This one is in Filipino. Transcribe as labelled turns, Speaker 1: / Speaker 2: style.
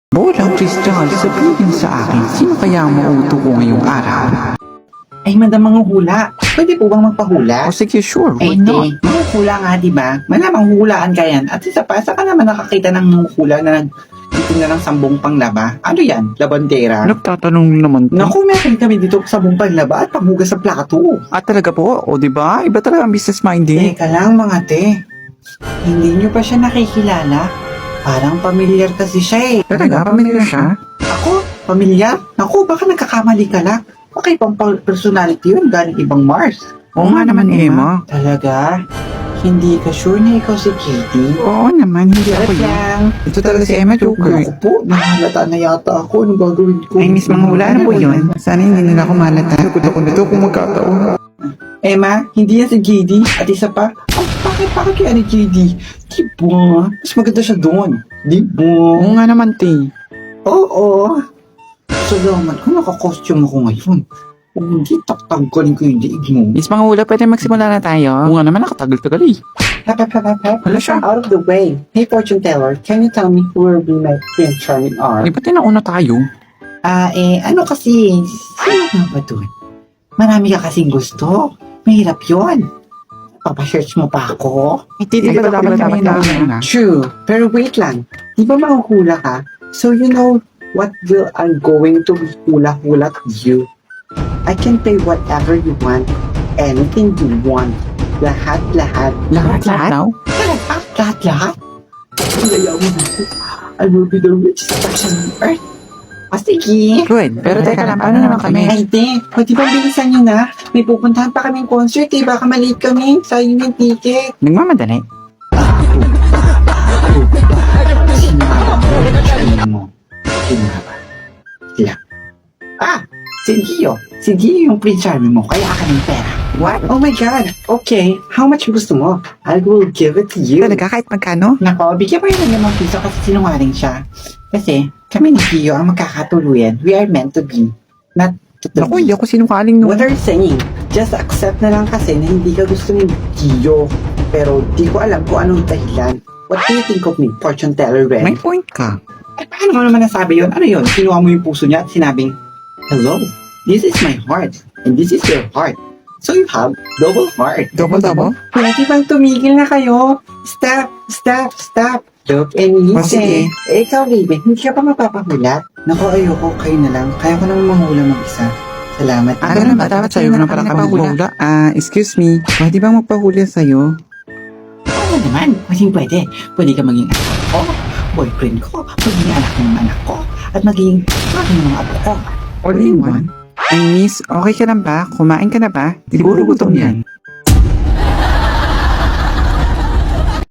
Speaker 1: Bolang Crystal, sabihin sa akin, sino kaya ang mauto ko ngayong araw?
Speaker 2: Ay, madam manguhula. Pwede po bang magpahula?
Speaker 1: O sige, sure, why
Speaker 2: Ay,
Speaker 1: not?
Speaker 2: hindi. Manguhula nga, di ba? Malamang hulaan ka yan. At isa pa, saka naman nakakita ng manguhula na dito na lang sambong panglaba. Ano yan? Labandera?
Speaker 1: Nagtatanong naman to.
Speaker 2: Naku, meron kami dito sabong panglaba at panghugas sa plato.
Speaker 1: Talaga po, o diba? Iba talaga ang business minded.
Speaker 2: Teka lang mga te. Hindi nyo pa siya nakikilala? Parang pamilyar kasi siya eh.
Speaker 1: Talaga, pamilyar siya?
Speaker 2: Ako? Pamilyar? Naku, baka nagkakamali ka lang. Baka ibang personality yun galing ibang Mars.
Speaker 1: Oo nga naman, Emma.
Speaker 2: Talaga? Hindi ka sure na ikaw si Katie?
Speaker 1: Oo naman, hindi ako
Speaker 2: Charot
Speaker 1: yun.
Speaker 2: lang.
Speaker 1: Ito talaga si Emma Joker.
Speaker 2: Naku po, nahalata na yata ako. Anong gagawin ko?
Speaker 1: Ay, miss, manghula na po yun. Sana hindi nila ako malata. Sagot ako nito kung magkataon.
Speaker 2: Emma, hindi yan si JD. At isa pa, bakit kaya ni JD? Di ba? Mas maganda siya doon. Di ba?
Speaker 1: Oo nga naman, te.
Speaker 2: Oo. Salamat kung naka-costume ako ngayon. Kung hindi, taktanggalin ko yung diig mo.
Speaker 1: Miss Manghula, pwede magsimula na tayo. Oo nga naman, nakatagal-tagal eh. Wala siya.
Speaker 2: Out of the way. Hey, fortune teller, can you tell me who will be my Prince Charming are?
Speaker 1: Di ba tinauna tayo?
Speaker 2: Ano kasi? Sino nga ba doon? Marami ka kasing gusto. Mahirap yun. Papasearch mo pa ako?
Speaker 1: Hindi, di ba dapat kami na?
Speaker 2: True. Pero wait lang. Di ba mahuhula ka? So you know what will I'm going to hula-hula to you? I can pay whatever you want. Anything you want. Lahat-lahat.
Speaker 1: Lahat-lahat daw?
Speaker 2: Lahat-lahat? Kaya mo na ako. I will be the richest person on earth. Sige.
Speaker 1: Good. Pero teka lang, paano naman kami?
Speaker 2: Ay, hindi. Pwede bang bilisan nyo na? May pupuntahan pa kaming concert eh. Baka malate kami. Sayang yung ticket.
Speaker 1: Nagmamadali.
Speaker 2: Sino nga ba ang Charming mo? Sino nga ba? Sila. Si Gio. Si Gio yung Prince Charming mo. Kaya ka ng pera. What? Oh my God. Okay. How much gusto mo? I will give it to you.
Speaker 1: Talaga, kahit magkano?
Speaker 2: Nako, bigyan pa yun ng piso kasi sinungaling siya. Kasi, kami ni Gio ang magkakatuluyan. We are meant to be. Not to be.
Speaker 1: Naku, hindi ako sinungaling
Speaker 2: What
Speaker 1: nung...
Speaker 2: are you saying? Just accept na lang kasi na hindi ka gusto ni Gio. Pero di ko alam kung anong dahilan. What do you think of me, fortune teller, Ren?
Speaker 1: May point ka.
Speaker 2: Ay, paano mo naman nasabi yun? Ano yun? Kinuha mo yung puso niya at sinabing, hello, this is my heart, and this is your heart. So you have double heart.
Speaker 1: Double-double?
Speaker 2: Pwede bang tumigil na kayo? Stop, stop, stop. Look and
Speaker 1: Oh, sige.
Speaker 2: listen. Ikaw, Raven, hindi ka pa mapapahula? Naku, ayoko, kayo na lang. Kaya ko nang manghula mag-isa. Salamat.
Speaker 1: Ganun ba? Dapat sa'yo ka na pala kami magpahula. Excuse me. Pwede bang magpahuli sa'yo?
Speaker 2: Ano naman? Pwede. Pwede ka maging anak ko, boyfriend ko, maging anak ng anak ko, at maging aking mga apo ko.
Speaker 1: All in one? Ay, miss, okay ka lang ba? Kumain ka na ba? Siguro gutom yan.